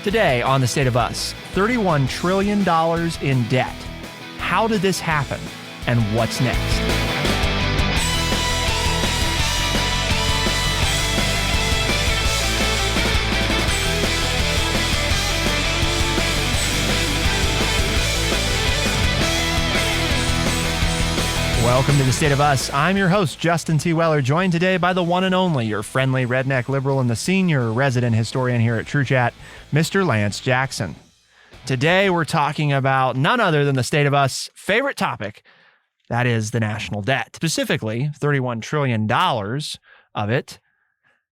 Today on The State of Us, $31 trillion in debt. How did this happen? And what's next? Welcome to The State of Us. I'm your host, Justin T. Weller, joined today by the one and only, your friendly redneck liberal and the senior resident historian here at True Chat, Mr. Lance Jackson. Today, we're talking about none other than The State of Us' favorite topic, that is the national debt. Specifically, $31 trillion of it.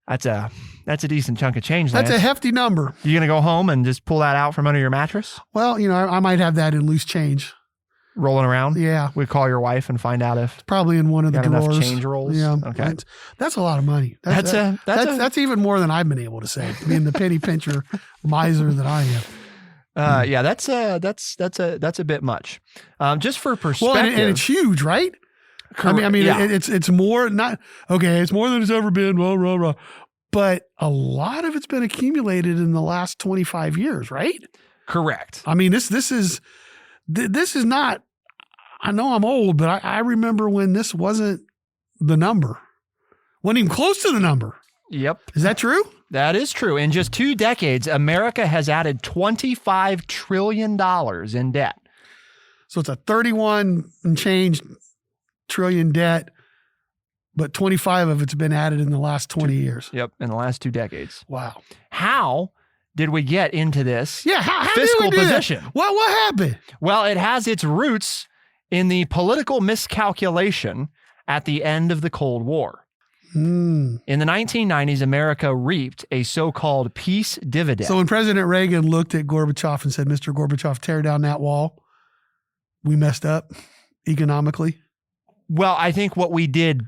That's a decent chunk of change, Lance. That's a hefty number. You going to go home and just pull that out from under your mattress? Well, I might have that in loose change. Rolling around? Yeah. We call your wife and find out if probably in one of the drawers. Enough change rolls? Yeah. Okay. That's a lot of money. That's even more than I've been able to save, being the penny pincher miser that I am. Yeah, that's a bit much. Just for perspective. Well, and it's huge, right? I mean, yeah. It's more it's more than it's ever been. Well, but a lot of it's been accumulated in the last 25 years, right? Correct. I mean, this is not, I know I'm old, but I remember when this wasn't the number. Wasn't even close to the number. Yep. Is that true? That is true. In just 2 decades, America has added $25 trillion in debt. So it's a 31 and change trillion debt, but 25 of it's been added in the last 20 years. Yep. In the last 2 decades. Wow. How did we get into this how fiscal did we do position? That? What happened? Well, it has its roots in the political miscalculation at the end of the Cold War. In the 1990s, America reaped a so-called peace dividend. So when President Reagan looked at Gorbachev and said, "Mr. Gorbachev, tear down that wall," we messed up economically? Well, I think what we did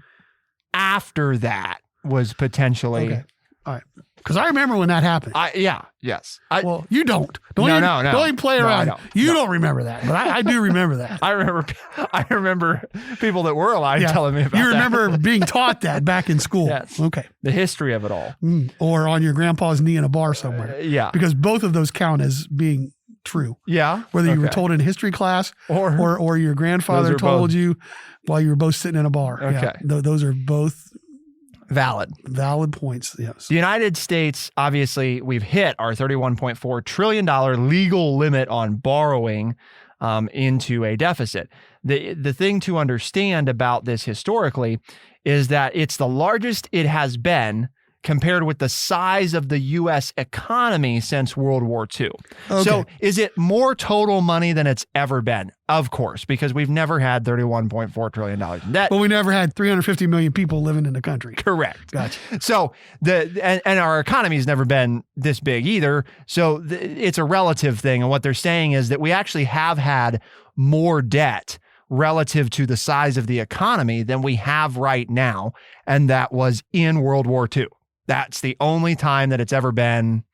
after that was potentially... Okay. All right. Because I remember when that happened. Yes. Well, you don't. Don't even play around. You don't remember that, but I do remember that. I remember people that were alive telling me about that. You remember being taught that back in school. Yes. Okay. The history of it all. Or on your grandpa's knee in a bar somewhere. Yeah. Because both of those count as being true. Yeah. Whether you were told in history class or your grandfather told you while you were both sitting in a bar. Okay. Yeah. Those are both valid points. Yes. The United States, obviously, we've hit our $31.4 trillion legal limit on borrowing into a deficit. The thing to understand about this historically is that it's the largest it has been compared with the size of the U.S. economy since World War II. Okay. So is it more total money than it's ever been? Of course, because we've never had $31.4 trillion in debt. Well, we never had 350 million people living in the country. Correct. Gotcha. So and our economy has never been this big either. So it's a relative thing. And what they're saying is that we actually have had more debt relative to the size of the economy than we have right now. And that was in World War II. That's the only time that it's ever been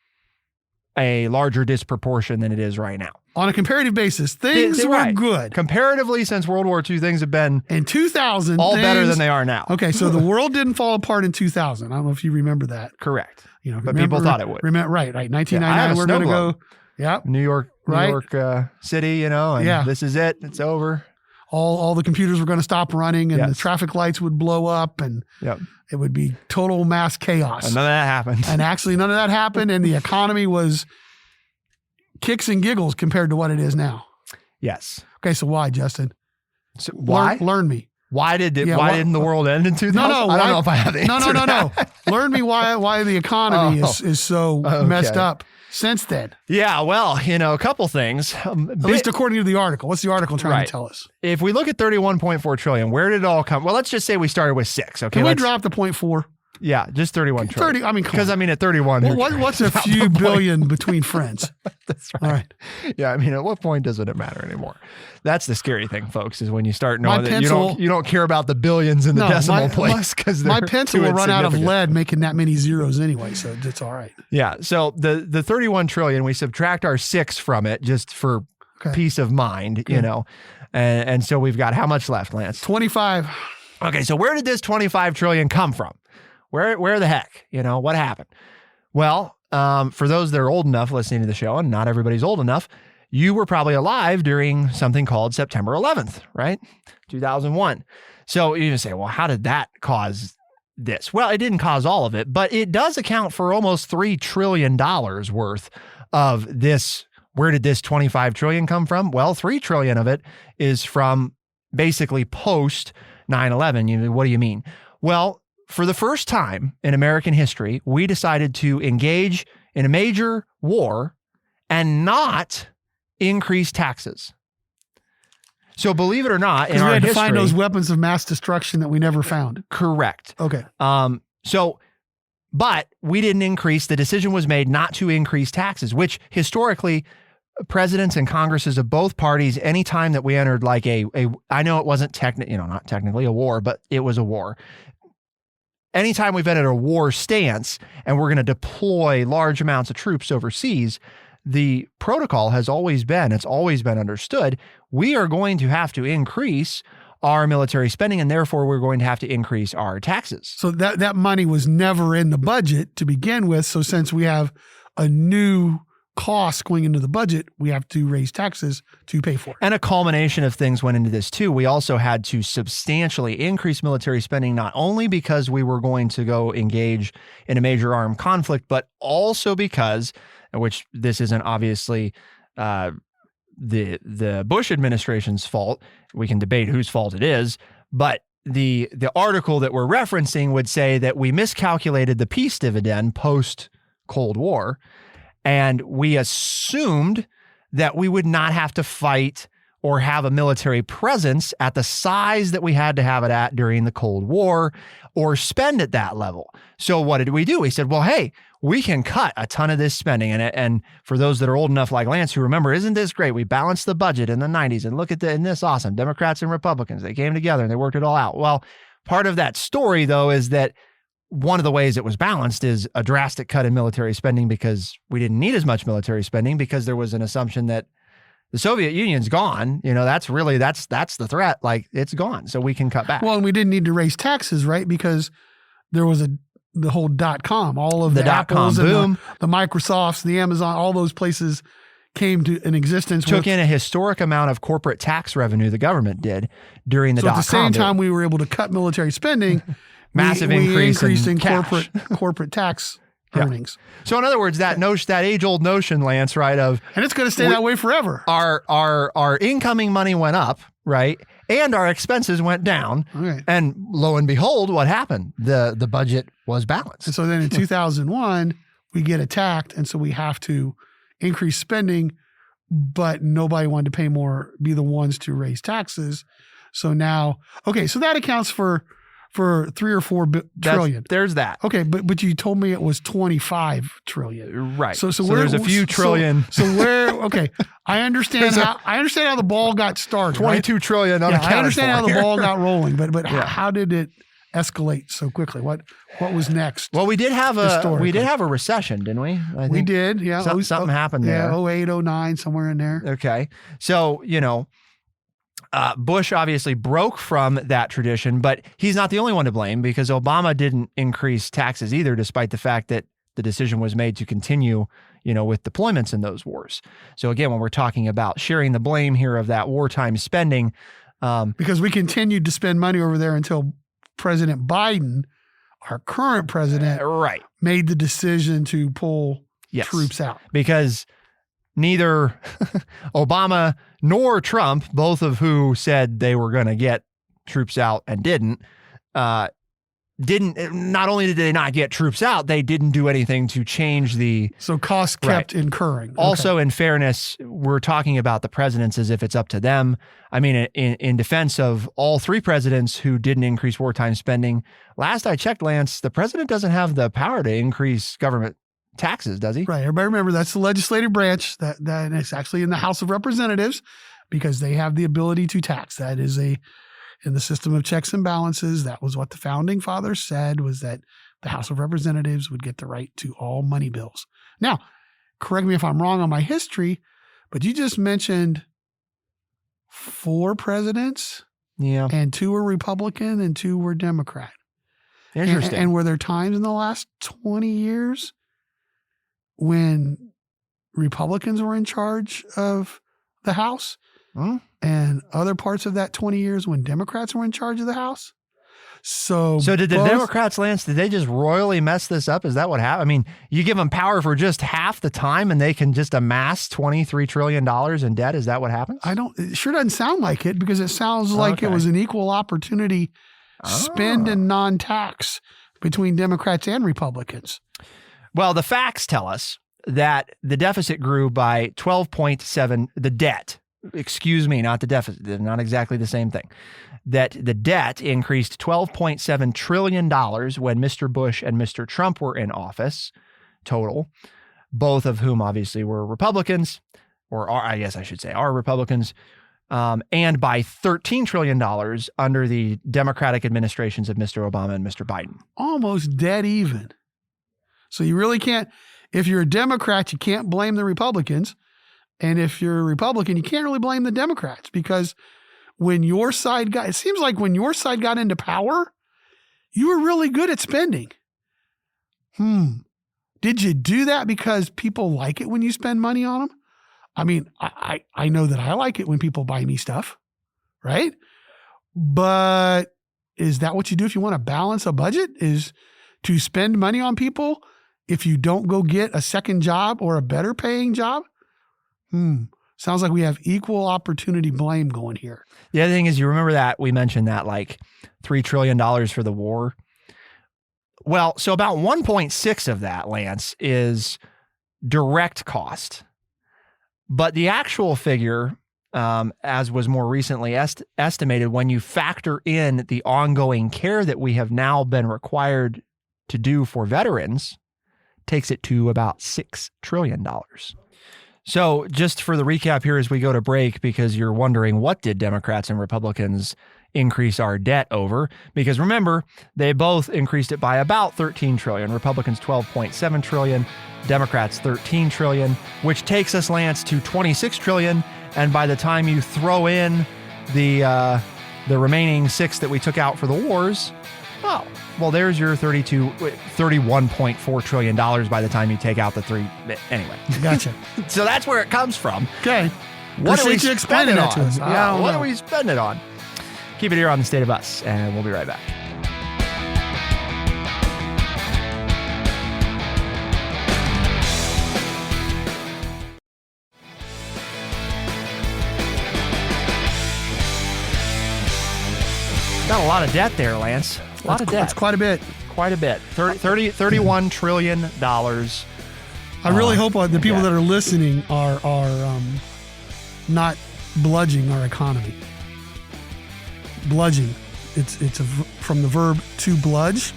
a larger disproportion than it is right now. On a comparative basis, things were good. Comparatively, since World War II, things have been in 2000 all better than they are now. Okay, so the world didn't fall apart in 2000. I don't know if you remember that. Correct. But people thought it would. Right. 1999, we're going to go. Yeah. New York City, and this is it. It's over. All the computers were going to stop running, and the traffic lights would blow up, and it would be total mass chaos. And none of that happened. And actually, none of that happened, and the economy was kicks and giggles compared to what it is now. Yes. Okay, so why, Justin? So why? Learn me. Why didn't the world end in 2000? No. I don't know if I have the answer. No. Learn me why the economy is so messed up since then. Yeah, well, a couple things. At least according to the article. What's the article trying to tell us? If we look at 31.4 trillion, where did it all come? Well, let's just say we started with 6. Okay, can we drop the 0.4? Yeah, just 31 trillion. 30. I mean, because at 31. Well, what's a few billion between friends? That's right. All right. Yeah, at what point doesn't it matter anymore? That's the scary thing, folks, is when you start knowing that you don't care about the billions in the decimal place, because my pencil will run out of lead making that many zeros anyway, so it's all right. Yeah. So the 31 trillion, we subtract our 6 from it just for peace of mind, and so we've got how much left, Lance? 25. Okay, so where did this 25 trillion come from? Where the heck? What happened? Well, for those that are old enough listening to the show, and not everybody's old enough, you were probably alive during something called September 11th, right? 2001. So you say, well, how did that cause this? Well, it didn't cause all of it, but it does account for almost $3 trillion worth of this. Where did this 25 trillion come from? Well, 3 trillion of it is from basically post 9/11. What do you mean? Well, for the first time in American history, we decided to engage in a major war and not increase taxes. So believe it or not, in our we had to history, find those weapons of mass destruction that we never found. Correct. Okay. But we didn't increase. The decision was made not to increase taxes, which historically, presidents and Congresses of both parties, anytime that we entered like I know it wasn't not technically a war, but it was a war. Anytime we've entered a war stance and we're going to deploy large amounts of troops overseas, the protocol has always been, it's always been understood, we are going to have to increase our military spending, and therefore we're going to have to increase our taxes. So that money was never in the budget to begin with. So since we have a new cost going into the budget, we have to raise taxes to pay for it. And a culmination of things went into this too. We also had to substantially increase military spending, not only because we were going to go engage in a major armed conflict, but also because, which this isn't obviously the Bush administration's fault. We can debate whose fault it is, but the article that we're referencing would say that we miscalculated the peace dividend post Cold War. And we assumed that we would not have to fight or have a military presence at the size that we had to have it at during the Cold War or spend at that level. So what did we do? We said, well, hey, we can cut a ton of this spending. And for those that are old enough like Lance who remember, isn't this great? We balanced the budget in the 90s and look at isn't this awesome? Democrats and Republicans, they came together and they worked it all out. Well, part of that story, though, is that one of the ways it was balanced is a drastic cut in military spending because we didn't need as much military spending because there was an assumption that the Soviet Union's gone. That's the threat. Like, it's gone. So we can cut back. Well, and we didn't need to raise taxes, right? Because there was the whole .com, all of the Apples boom, and the Microsofts, the Amazon, all those places came to an existence. Took in a historic amount of corporate tax revenue the government did during the .com. So at the same time we were able to cut military spending, massive we increase in cash. corporate tax earnings. So in other words, that age-old notion, Lance, right, of and it's going to stay that way forever. Our incoming money went up, right, and our expenses went down. Okay. And lo and behold, what happened? The budget was balanced. And so then in 2001, we get attacked, and so we have to increase spending, but nobody wanted to be the ones to raise taxes. So now, okay, so that accounts for 3 or 4 trillion. There's that. Okay, but you told me it was 25 trillion. Right. So there's a few trillion. So where? Okay, I understand how the ball got started. 22 trillion. Yeah, I understand how the ball got rolling, but Yeah. how did it escalate so quickly? What was next? Well, we did have a recession, didn't we? I think we did. Yeah, something happened there. Yeah, 08, 09, somewhere in there. Okay, so Bush obviously broke from that tradition, but he's not the only one to blame because Obama didn't increase taxes either, despite the fact that the decision was made to continue, with deployments in those wars. So again, when we're talking about sharing the blame here of that wartime spending, because we continued to spend money over there until President Biden, our current president, right, made the decision to pull troops out. Because neither Obama nor Trump, both of who said they were going to get troops out and didn't, not only did they not get troops out, they didn't do anything to change So costs kept incurring. Also, in fairness, we're talking about the presidents as if it's up to them. I mean, in defense of all 3 presidents who didn't increase wartime spending, last I checked, Lance, the president doesn't have the power to increase government taxes, does he? Right. Everybody remember that's the legislative branch that it's actually in the House of Representatives because they have the ability to tax. That is in the system of checks and balances. That was what the founding fathers said, was that the House of Representatives would get the right to all money bills. Now, correct me if I'm wrong on my history, but you just mentioned 4 presidents. Yeah. And 2 were Republican and 2 were Democrat. Interesting. And were there times in the last 20 years when Republicans were in charge of the House and other parts of that 20 years when Democrats were in charge of the House. So did the Democrats, Lance, did they just royally mess this up? Is that what happened? I mean, you give them power for just half the time and they can just amass $23 trillion in debt. Is that what happens? It sure doesn't sound like it, because it sounds like it was an equal opportunity spend and non-tax between Democrats and Republicans. Well, the facts tell us that the deficit grew by 12.7, the debt, excuse me, not the deficit, they're not exactly the same thing. That the debt increased $12.7 trillion when Mr. Bush and Mr. Trump were in office total, both of whom obviously were Republicans, or are, I guess I should say are Republicans, and by $13 trillion under the Democratic administrations of Mr. Obama and Mr. Biden. Almost dead even. So you really can't, if you're a Democrat, you can't blame the Republicans. And if you're a Republican, you can't really blame the Democrats, because when your side it seems like when your side got into power, you were really good at spending. Did you do that because people like it when you spend money on them? I mean, I know that I like it when people buy me stuff, right? But is that what you do if you want to balance a budget, is to spend money on people if you don't go get a second job or a better paying job? Sounds like we have equal opportunity blame going here. The other thing is, you remember that we mentioned that like $3 trillion for the war. Well, so about 1.6 of that, Lance, is direct cost. But the actual figure, as was more recently estimated, when you factor in the ongoing care that we have now been required to do for veterans, takes it to about $6 trillion. So just for the recap here as we go to break, because you're wondering, what did Democrats and Republicans increase our debt over? Because remember, they both increased it by about 13 trillion. Republicans 12.7 trillion, Democrats 13 trillion, which takes us, Lance, to 26 trillion. And by the time you throw in the remaining 6 that we took out for the wars, oh, well, there's your $31.4 trillion by the time you take out the 3. Anyway. Gotcha. So that's where it comes from. Okay. What are we spending it on? To us. Yeah, what are we spending it on? Keep it here on The State of Us, and we'll be right back. Got a lot of debt there, Lance. A lot of debt. That's quite a bit. Quite a bit. $31 trillion. I really hope the people that are listening are not bludging our economy. Bludging. It's from the verb to bludge.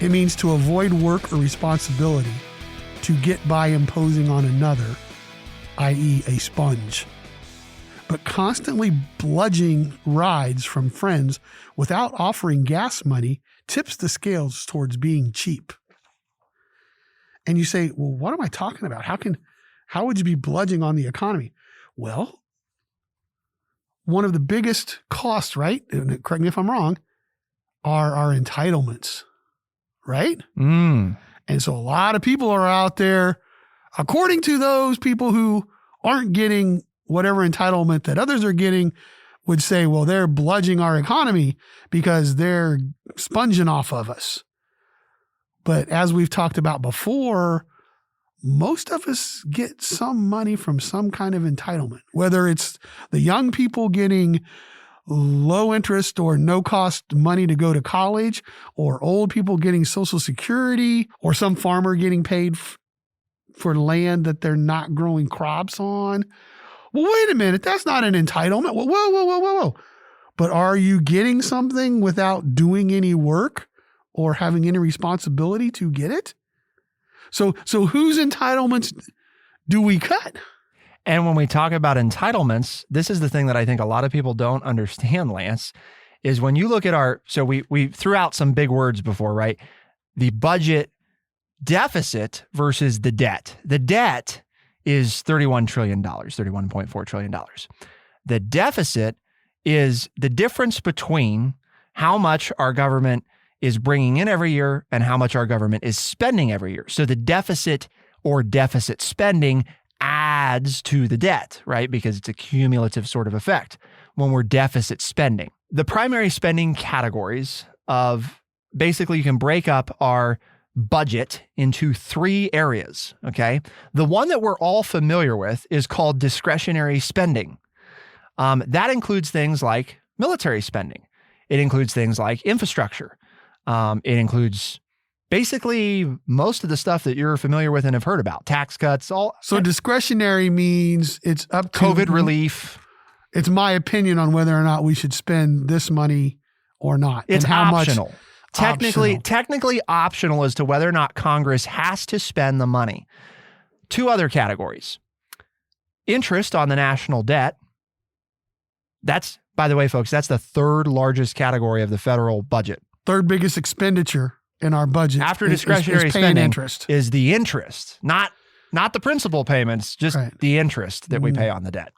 It means to avoid work or responsibility, to get by imposing on another, i.e. a sponge. But constantly bludging rides from friends without offering gas money tips the scales towards being cheap. And you say, well, what am I talking about? How would you be bludging on the economy? Well, one of the biggest costs, right? And correct me if I'm wrong, are our entitlements, right? And so a lot of people are out there, according to those people who aren't getting whatever entitlement that others are getting, would say, well, they're bludging our economy because they're sponging off of us. But as we've talked about before, most of us get some money from some kind of entitlement, whether it's the young people getting low interest or no cost money to go to college, or old people getting Social Security, or some farmer getting paid for land that they're not growing crops on. Well, wait a minute. That's not an entitlement. Whoa. But are you getting something without doing any work or having any responsibility to get it? So whose entitlements do we cut? And when we talk about entitlements, this is the thing that I think a lot of people don't understand, Lance, is when you look at so we threw out some big words before, right? The budget deficit versus the debt. The debt is $31 trillion, $31.4 trillion. The deficit is the difference between how much our government is bringing in every year and how much our government is spending every year. So the deficit or deficit spending adds to the debt, right? Because it's a cumulative sort of effect when we're deficit spending. The primary spending categories of basically you can break up our budget into 3 areas, okay? The one that we're all familiar with is called discretionary spending. That includes things like military spending. It includes things like infrastructure. It includes basically most of the stuff that you're familiar with and have heard about, tax cuts, all. So discretionary means it's up to COVID relief. It's my opinion on whether or not we should spend this money or not. It's and how optional. Much Technically optional as to whether or not Congress has to spend the money. 2 other categories. Interest on the national debt. That's, by the way, folks, that's the 3rd largest category of the federal budget. 3rd biggest expenditure in our budget after discretionary is paying spending interest. Is the interest, not the principal payments, just the interest that we pay on the debt.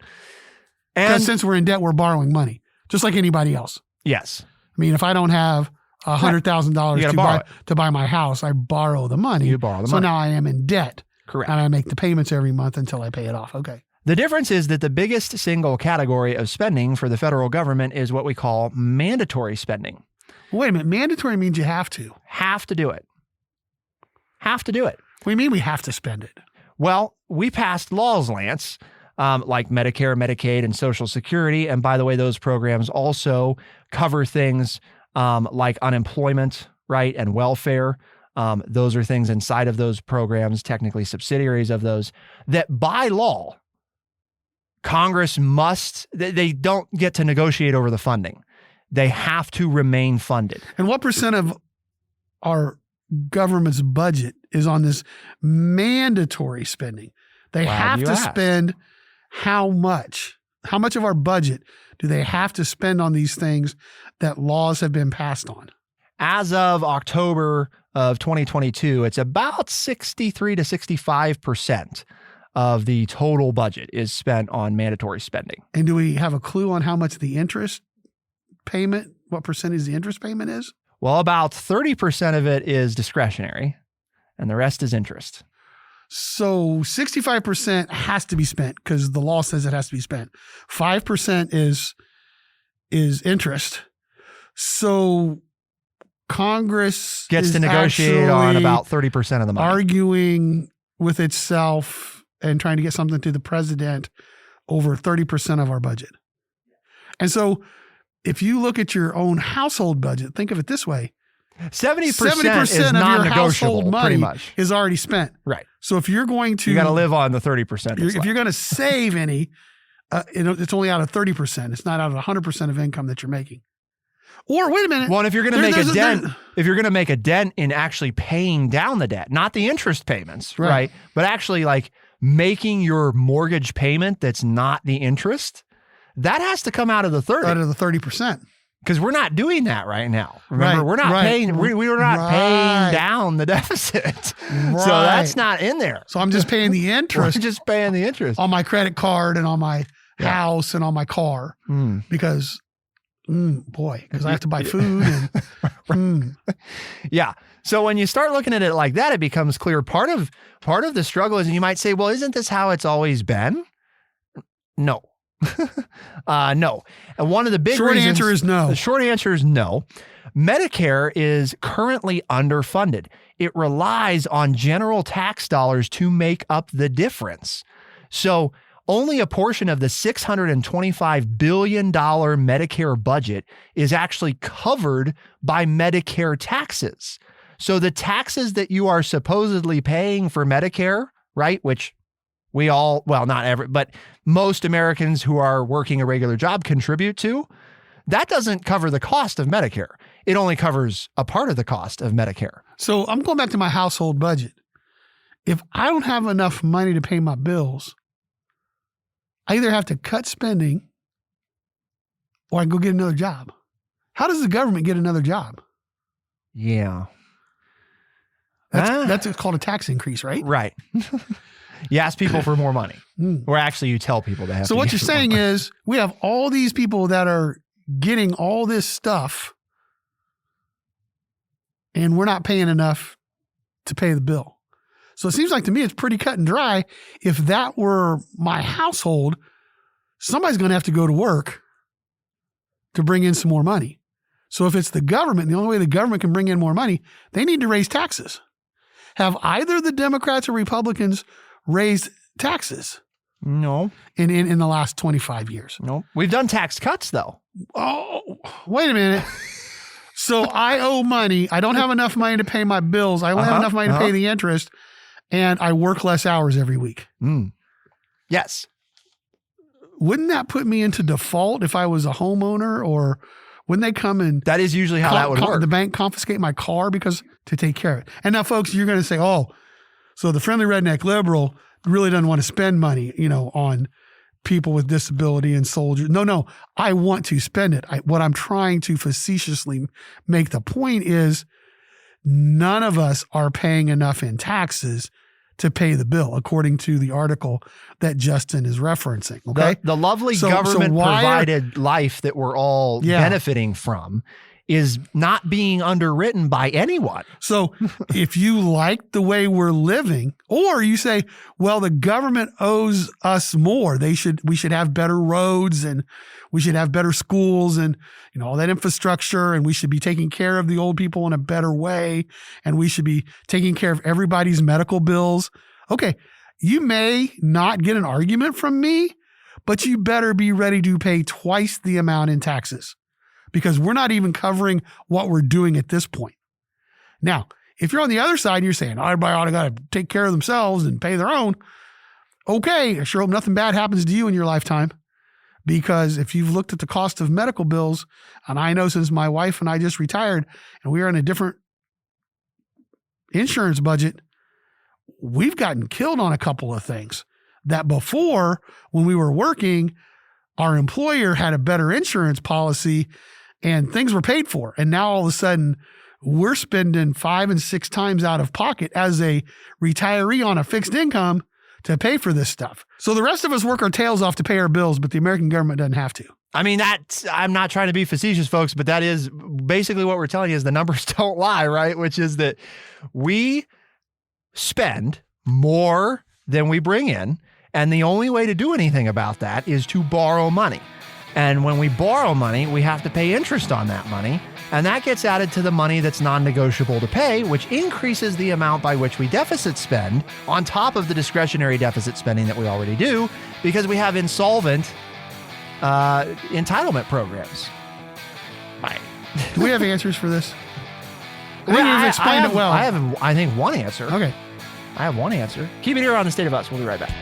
And since we're in debt, we're borrowing money, just like anybody else. Yes. I mean, if I don't have $100,000 to buy my house, I borrow the money. You borrow the money. So now I am in debt. Correct. And I make the payments every month until I pay it off. Okay. The difference is that the biggest single category of spending for the federal government is what we call mandatory spending. Wait a minute. Mandatory means you have to. Have to do it. Have to do it. What do you mean we have to spend it? Well, we passed laws, Lance, like Medicare, Medicaid, and Social Security. And by the way, those programs also cover things like unemployment, right, and welfare. Those are things inside of those programs, technically subsidiaries of those, that by law, Congress they don't get to negotiate over the funding. They have to remain funded. And what percent of our government's budget is on this mandatory spending? They have to spend how much? How much of our budget do they have to spend on these things that laws have been passed on? As of October of 2022, it's about 63 to 65% of the total budget is spent on mandatory spending. And do we have a clue on how much the interest payment, what percentage the interest payment is? Well, about 30% of it is discretionary and the rest is interest. So 65% has to be spent because the law says it has to be spent. 5% is interest. So Congress gets to negotiate on about 30% of the money. Arguing with itself and trying to get something to the president over 30% of our budget. And so if you look at your own household budget, think of it this way. 70% is non-negotiable, pretty much. Is already spent. Right. So if you're going to... You got to live on the 30%. If you're going to save any, it's only out of 30%. It's not out of 100% of income that you're making. Or wait a minute. Well, if you're going to if you're going to make a dent in actually paying down the debt, not the interest payments, right? But actually like making your mortgage payment that's not the interest, that has to come out of the 30. Out of the 30%. Because we're not doing that right now. Remember, we're not paying. We were not paying down the deficit, so that's not in there. So I'm just paying the interest. We're just paying the interest on my credit card and on my house and on my car because, because I have to buy food. And, Yeah. So when you start looking at it like that, it becomes clear. Part of the struggle is, and you might say, well, isn't this how it's always been? No. No. And one of the big reasons, answer is no. The short answer is no. Medicare is currently underfunded. It relies on general tax dollars to make up the difference. So only a portion of the $625 billion Medicare budget is actually covered by Medicare taxes. So the taxes that you are supposedly paying for Medicare, right, which we all, well, not every, but most Americans who are working a regular job contribute to, that doesn't cover the cost of Medicare. It only covers a part of the cost of Medicare. So I'm going back to my household budget. If I don't have enough money to pay my bills, I either have to cut spending or I can go get another job. How does the government get another job? Yeah. That's called a tax increase, right? Right. You ask people for more money, or actually you tell people they have to. So what you're saying is we have all these people that are getting all this stuff and we're not paying enough to pay the bill. So it seems like to me it's pretty cut and dry. If that were my household, somebody's going to have to go to work to bring in some more money. So if it's the government, the only way the government can bring in more money, they need to raise taxes. Have either the Democrats or Republicans raised taxes? No. In the last 25 years? No. We've done tax cuts, though. Oh, wait a minute. So I owe money. I don't have enough money to pay my bills. I don't have enough money to pay the interest. And I work less hours every week. Yes. Wouldn't that put me into default if I was a homeowner, or wouldn't they come and that is usually how that would work. The bank confiscate my car because to take care of it. And now, folks, you're going to say, oh, so the friendly redneck liberal really doesn't want to spend money, on people with disability and soldiers. No, I want to spend it. What I'm trying to facetiously make the point is none of us are paying enough in taxes to pay the bill, according to the article that Justin is referencing. Okay. The lovely government provided life that we're all benefiting from is not being underwritten by anyone. So if you like the way we're living, or you say, well, the government owes us more, we should have better roads, and we should have better schools, and all that infrastructure, and we should be taking care of the old people in a better way, and we should be taking care of everybody's medical bills. Okay, you may not get an argument from me, but you better be ready to pay twice the amount in taxes, because we're not even covering what we're doing at this point. Now, if you're on the other side and you're saying, everybody ought to got to take care of themselves and pay their own, okay, I sure hope nothing bad happens to you in your lifetime. Because if you've looked at the cost of medical bills, and I know since my wife and I just retired and we are in a different insurance budget, we've gotten killed on a couple of things that before, when we were working, our employer had a better insurance policy and things were paid for. And now all of a sudden we're spending 5 and 6 times out of pocket as a retiree on a fixed income to pay for this stuff. So the rest of us work our tails off to pay our bills, but the American government doesn't have to. I mean, I'm not trying to be facetious, folks, but that is basically what we're telling you is the numbers don't lie, right? Which is that we spend more than we bring in. And the only way to do anything about that is to borrow money. And when we borrow money, we have to pay interest on that money. And that gets added to the money that's non-negotiable to pay, which increases the amount by which we deficit spend on top of the discretionary deficit spending that we already do, because we have insolvent entitlement programs. Right. Do we have answers for this? I think you've explained it well. I have, I think, one answer. Okay. I have one answer. Keep it here on The State of Us. We'll be right back.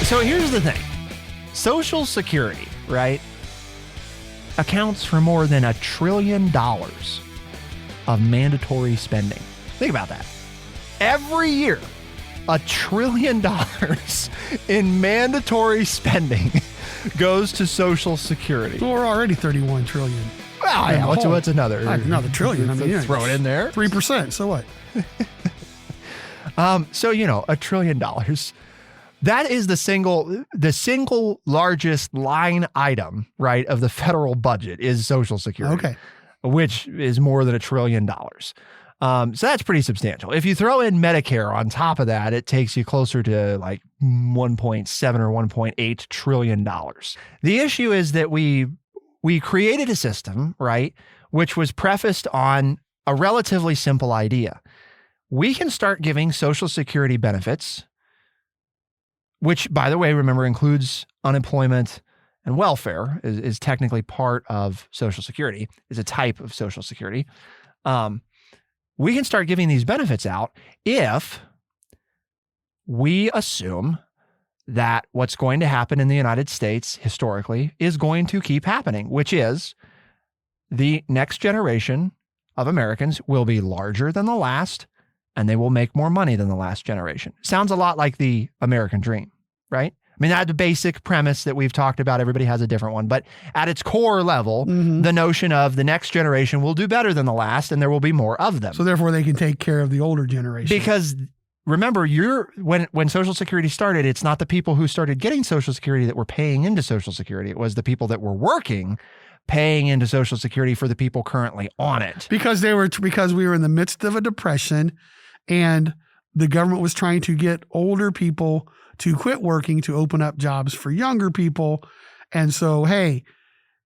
So here's the thing. Social Security, right, accounts for more than $1 trillion of mandatory spending. Think about that. Every year, $1 trillion in mandatory spending goes to Social Security. Well, we're already 31 trillion. Well, yeah, what's another? Another trillion. I mean, throw it in there. 3%. So what? So, $1 trillion. That is the single largest line item, right, of the federal budget is Social Security. Okay. Which is more than $1 trillion. So that's pretty substantial. If you throw in Medicare on top of that, it takes you closer to like 1.7 or 1.8 trillion dollars. The issue is that we created a system, right, which was prefaced on a relatively simple idea. We can start giving Social Security benefits, which, by the way, remember, includes unemployment and welfare, is technically part of Social Security, is a type of Social Security. We can start giving these benefits out if we assume that what's going to happen in the United States historically is going to keep happening, which is the next generation of Americans will be larger than the last, and they will make more money than the last generation. Sounds a lot like the American dream, right? I mean, that's the basic premise that we've talked about. Everybody has a different one. But at its core level, the notion of the next generation will do better than the last, and there will be more of them. So therefore, they can take care of the older generation. Because remember, when Social Security started, it's not the people who started getting Social Security that were paying into Social Security. It was the people that were working, paying into Social Security for the people currently on it. Because we were in the midst of a depression, and the government was trying to get older people to quit working to open up jobs for younger people. And so, hey,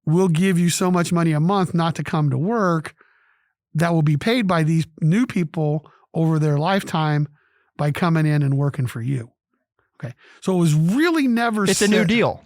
we'll give you so much money a month not to come to work that will be paid by these new people over their lifetime by coming in and working for you. Okay. So it was really never It's a new deal.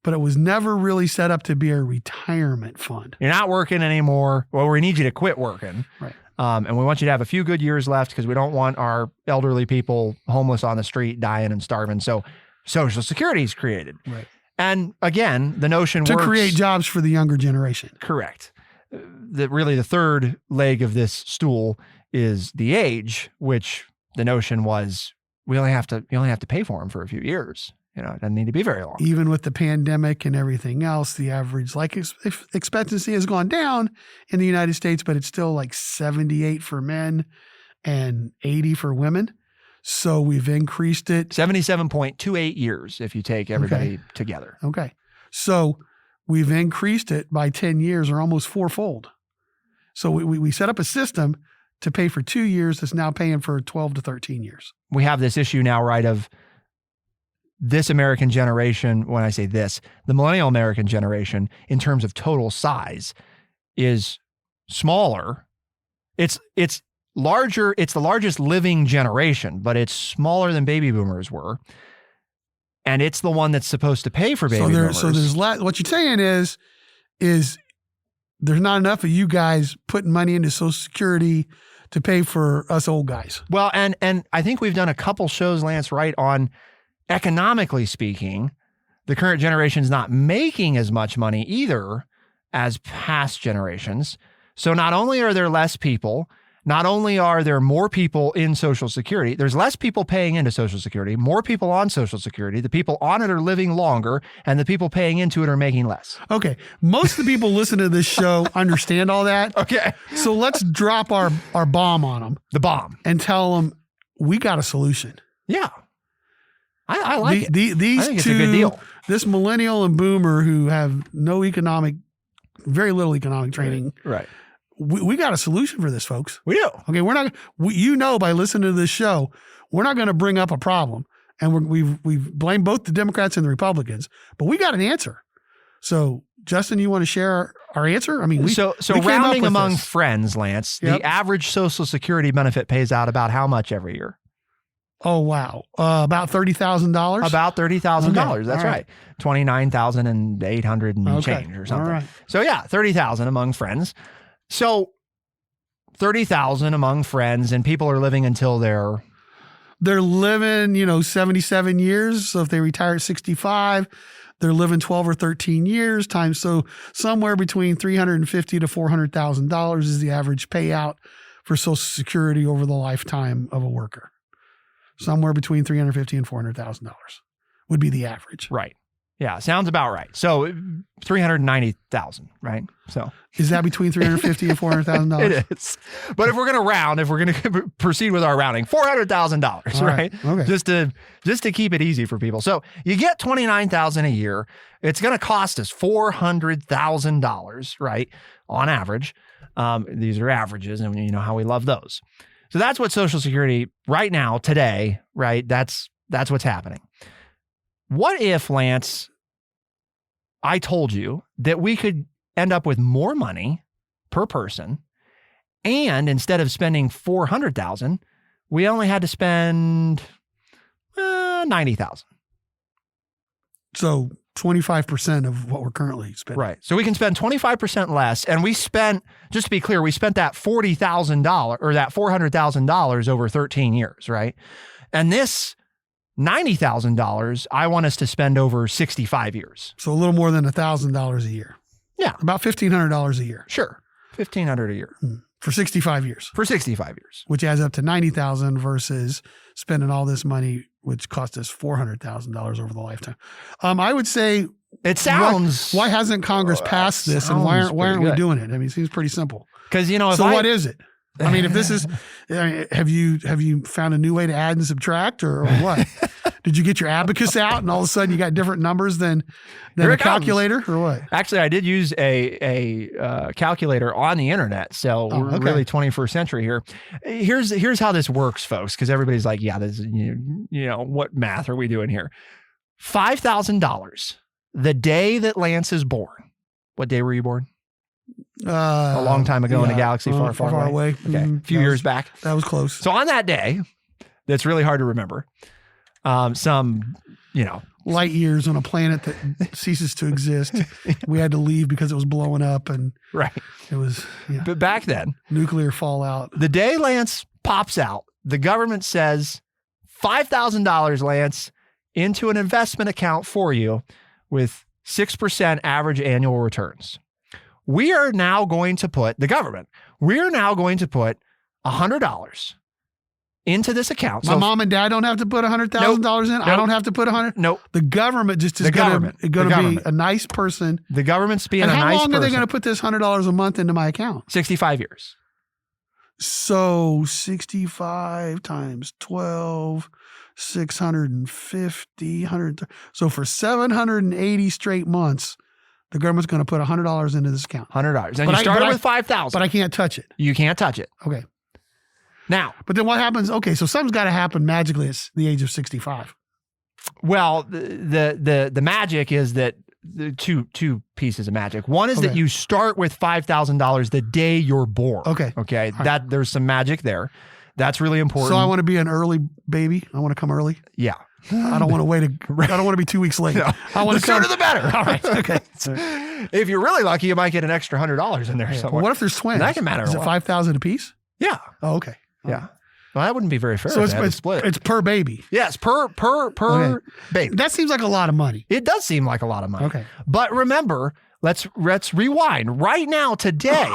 But it was never really set up to be a retirement fund. You're not working anymore. Well, we need you to quit working. Right. And we want you to have a few good years left because we don't want our elderly people homeless on the street dying and starving. So Social Security is created. Right. And again, the notion to works, create jobs for the younger generation. Correct. Really the third leg of this stool is the age, which the notion was you only have to pay for them for a few years. It doesn't need to be very long. Even with the pandemic and everything else, the average life expectancy has gone down in the United States, but it's still like 78 for men and 80 for women. So we've increased it. 77.28 years if you take everybody together. Okay. So we've increased it by 10 years or almost fourfold. So we set up a system to pay for 2 years that's now paying for 12 to 13 years. We have this issue now, right, of this American generation, when I say this, the millennial American generation, in terms of total size, is smaller. It's larger. It's the largest living generation, but it's smaller than baby boomers were. And it's the one that's supposed to pay for baby boomers. So there's what you're saying is there's not enough of you guys putting money into Social Security to pay for us old guys. Well, and I think we've done a couple shows, Lance, right, on economically speaking, the current generation is not making as much money either as past generations. So not only are there less people, not only are there more people in Social Security, there's less people paying into Social Security, more people on Social Security, the people on it are living longer, and the people paying into it are making less. Okay. Most of the people listening to this show understand all that. Okay. So let's drop our bomb on them. The bomb. And tell them we got a solution. Yeah. I like it. These I think two, it's a good deal. This millennial and boomer who have very little economic training. Right. We got a solution for this, folks. We do. Okay. By listening to this show, we're not going to bring up a problem, and we've blamed both the Democrats and the Republicans, but we got an answer. So Justin, you want to share our answer? I mean, so rounding among friends, Lance, Yep. The average Social Security benefit pays out about how much every year? Oh, wow. About $30,000? About $30,000. Okay. That's All right. 29,800 and change or something. All right. So yeah, 30,000 among friends. So 30,000 among friends, and people are living until they're living, 77 years. So if they retire at 65, they're living 12 or 13 years times. So somewhere between $350,000 to $400,000 is the average payout for Social Security over the lifetime of a worker. Somewhere between $350,000 and $400,000 would be the average. right. Yeah, sounds about right. So 390,000, right? So is that between $350,000 and $400,000? It is. But if we're going to round, if we're going to proceed with our rounding, $400,000, right? Okay. Just to keep it easy for people. So you get $29,000 a year. It's going to cost us $400,000, right? On average. These are averages, and you know how we love those. So that's what Social Security right now, today, right? That's what's happening. What if, Lance, I told you that we could end up with more money per person, and instead of spending $400,000, we only had to spend $90,000. So 25% of what we're currently spending. Right. So we can spend 25% less. And we spent, just to be clear, we spent that $40,000 or that $400,000 over 13 years, right? And this $90,000, I want us to spend over 65 years. So a little more than $1,000 a year. Yeah. About $1,500 a year. Sure. $1,500 a year. For 65 years. For 65 years. Which adds up to $90,000 versus spending all this money, which cost us $400,000 over the lifetime. I would say, it sounds. Why hasn't Congress passed this, and why aren't we good. doing it? I mean, it seems pretty simple. Because what is it? I mean, if this is, have you found a new way to add and subtract or what? Did you get your abacus out and all of a sudden you got different numbers than a calculator or what? Actually, I did use a calculator on the internet. So we're really 21st century here. Here's how this works, folks, because everybody's like, yeah, this is, what math are we doing here? $5,000 the day that Lance is born. What day were you born? A long time ago in a galaxy far away. Okay, a few years back. That was close. So on that day, that's really hard to remember. Light years on a planet that ceases to exist. We had to leave because it was blowing up, and it was. Yeah, but back then, nuclear fallout. The day Lance pops out, the government says $5,000, Lance, into an investment account for you with 6% average annual returns. We are now going to put $100 into this account. My mom and dad don't have to put $100,000 in. Nope. I don't have to put $100. Nope. The government just is going to be a nice person. The government's being a nice person. And how long are they going to put this $100 a month into my account? 65 years. So 65 times 12, 650, 100. So for 780 straight months, the government's going to put $100 into this account. $100. And you started with $5,000. But I can't touch it. You can't touch it. Okay. Now. But then what happens? Okay, so something's got to happen magically at the age of 65. Well, the magic is that the two pieces of magic. One is that you start with $5,000 the day you're born. Okay. That there's some magic there. That's really important. So I want to be an early baby. I want to come early. Yeah. I don't want to wait. I don't want to be 2 weeks late. No. I want the sooner the better. All right. Okay. If you're really lucky, you might get an extra $100 in there somewhere. Well, what if there's twins? And that can matter. Is it 5,000 apiece? Yeah. Oh, okay. Yeah. Well, that wouldn't be very fair. So it's split. It's per baby. Yes, per baby. That seems like a lot of money. It does seem like a lot of money. Okay. But remember, let's rewind. Right now, today,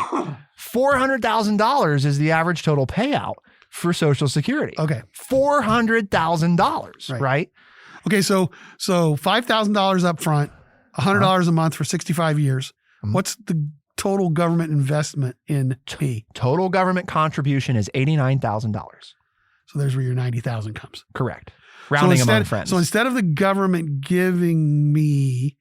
$400,000 is the average total payout for Social Security. Okay. $400,000, right? Okay, so $5,000 up front, $100 a month for 65 years. What's the total government investment in me? Total government contribution is $89,000. So there's where your 90,000 comes. Correct. Rounding among friends. So instead of the government giving me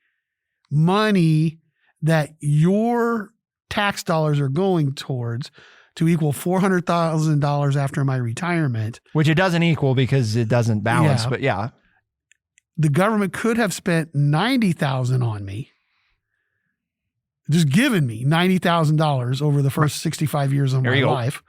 money that your tax dollars are going towards to equal $400,000 after my retirement. Which it doesn't equal because it doesn't balance, but yeah. The government could have spent $90,000 on me, just given me $90,000 over the first 65 years of my life.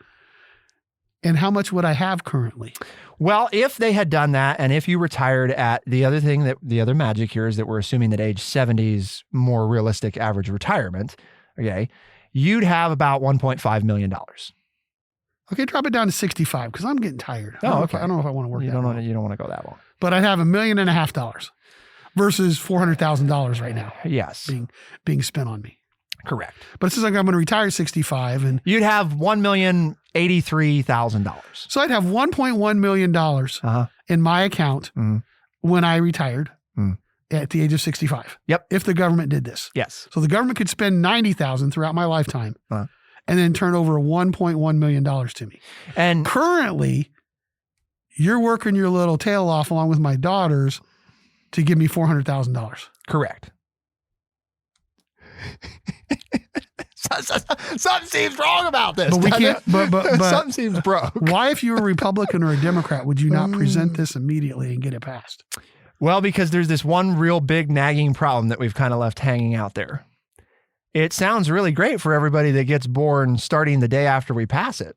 And how much would I have currently? Well, if they had done that, and if you retired at the other magic here is that we're assuming that age 70 is more realistic average retirement. Okay. You'd have about $1.5 million. Okay, drop it down to 65 because I'm getting tired. Oh, okay. I don't know if I want to work you don't want to go that long. But I'd have $1.5 million versus $400,000 right now. Yes. Being spent on me. Correct. But it says like I'm going to retire at 65 and you'd have $1,083,000. So I'd have $1.1 million in my account when I retired at the age of 65. Yep. If the government did this. Yes. So the government could spend $90,000 throughout my lifetime and then turn over $1.1 million to me. And currently, you're working your little tail off along with my daughters to give me $400,000. Correct. Something seems wrong about this. But we can't. But something seems broke. Why, if you were a Republican or a Democrat, would you not present this immediately and get it passed? Well, because there's this one real big nagging problem that we've kind of left hanging out there. It sounds really great for everybody that gets born starting the day after we pass it.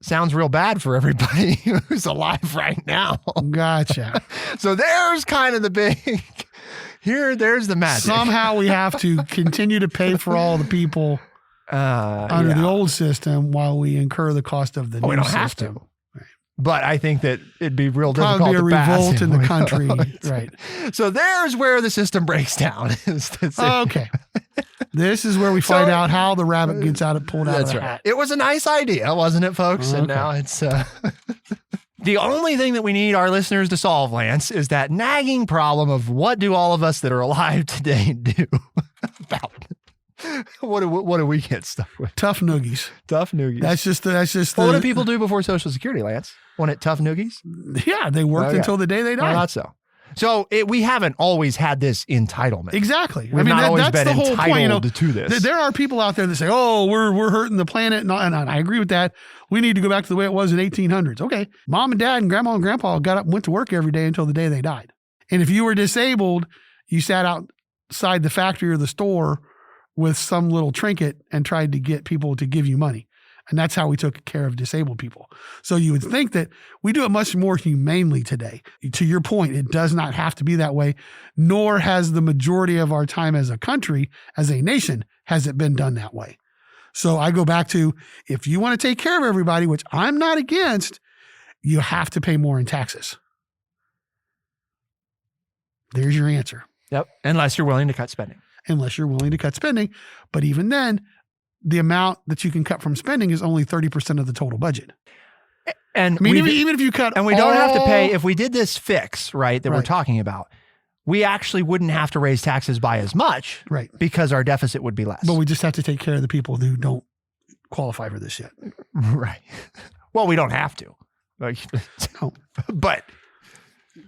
Sounds real bad for everybody who's alive right now. Gotcha. So there's kind of the big, there's the magic. Somehow we have to continue to pay for all the people under the old system while we incur the cost of the new system. We don't have to. Right. But I think that it'd be real difficult to pass. Probably a revolt in the country. Right. So there's where the system breaks down. Okay. This is where we find out how the rabbit gets pulled out of the hat. It was a nice idea, wasn't it, folks? Okay. And now it's the only thing that we need our listeners to solve, Lance, is that nagging problem of what do all of us that are alive today do about What do we get stuck with? Tough noogies. Tough noogies. That's just what do people do before Social Security, Lance? Want it tough noogies? Yeah, they worked until the day they died. No, not so. So we haven't always had this entitlement. Exactly. We've not always that's been the whole entitled point. To this. There are people out there that say, "Oh, we're hurting the planet," and I agree with that. We need to go back to the way it was in 1800s. Okay, mom and dad and grandma and grandpa got up and went to work every day until the day they died. And if you were disabled, you sat outside the factory or the store with some little trinket and tried to get people to give you money. And that's how we took care of disabled people. So you would think that we do it much more humanely today. To your point, it does not have to be that way, nor has the majority of our time as a country, as a nation, has it been done that way. So I go back to, if you want to take care of everybody, which I'm not against, you have to pay more in taxes. There's your answer. Yep. Unless you're willing to cut spending. But even then, the amount that you can cut from spending is only 30% of the total budget. And I mean, even if you cut, and we don't have to pay, if we did this fix, right, that we're talking about, we actually wouldn't have to raise taxes by as much, right? Because our deficit would be less. But we just have to take care of the people who don't qualify for this yet. Right. Well, we don't have to. No. But.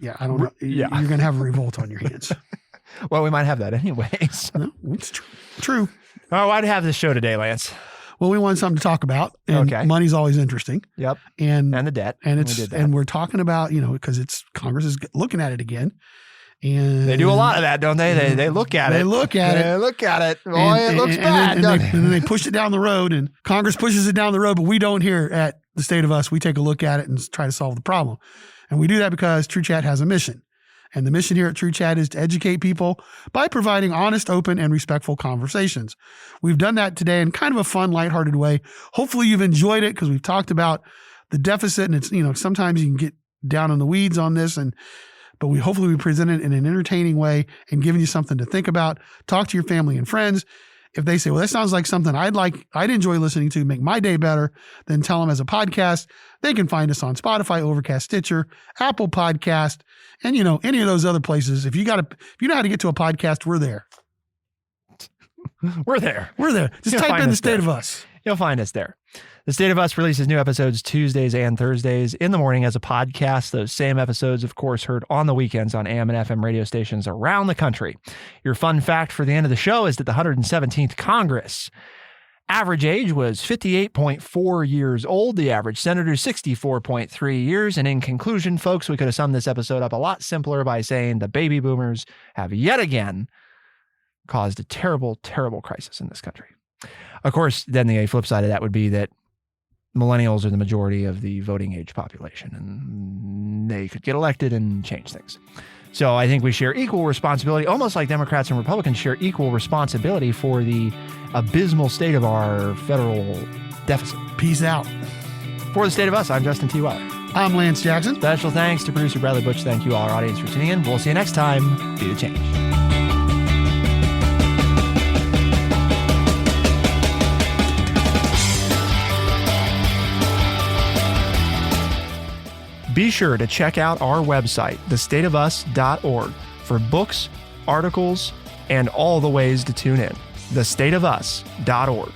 Yeah, I don't know. Yeah. You're going to have a revolt on your hands. Well, we might have that anyways. No, it's true. Oh, why'd have this show today, Lance? Well, we wanted something to talk about. And money's always interesting. Yep. And the debt. And we're talking about, because Congress is looking at it again. And they do a lot of that, don't they? They look at it. They look at it. Boy, it looks bad. And then they push it down the road, and Congress pushes it down the road, but we don't here at the State of Us. We take a look at it and try to solve the problem. And we do that because True Chat has a mission. And the mission here at True Chat is to educate people by providing honest, open, and respectful conversations. We've done that today in kind of a fun, lighthearted way. Hopefully you've enjoyed it, because we've talked about the deficit, and it's, sometimes you can get down in the weeds on this, but hopefully we present it in an entertaining way and giving you something to think about. Talk to your family and friends. If they say, well, that sounds like something I'd enjoy listening to, make my day better, then tell them as a podcast. They can find us on Spotify, Overcast, Stitcher, Apple Podcast, and any of those other places. If you know how to get to a podcast, we're there. We're there. Just type in The State of Us. You'll find us there. The State of Us releases new episodes Tuesdays and Thursdays in the morning as a podcast. Those same episodes, of course, heard on the weekends on AM and FM radio stations around the country. Your fun fact for the end of the show is that the 117th Congress average age was 58.4 years old. The average senator, 64.3 years. And in conclusion, folks, we could have summed this episode up a lot simpler by saying the baby boomers have yet again caused a terrible, terrible crisis in this country. Of course, then the flip side of that would be that millennials are the majority of the voting age population, and they could get elected and change things. So I think we share equal responsibility, almost like Democrats and Republicans share equal responsibility for the abysmal state of our federal deficit. Peace out. For The State of Us, I'm Justin T. Weller. I'm Lance Jackson. Special thanks to producer Bradley Butch. Thank you all, our audience, for tuning in. We'll see you next time. Be the change. Be sure to check out our website, thestateofus.org, for books, articles, and all the ways to tune in. thestateofus.org.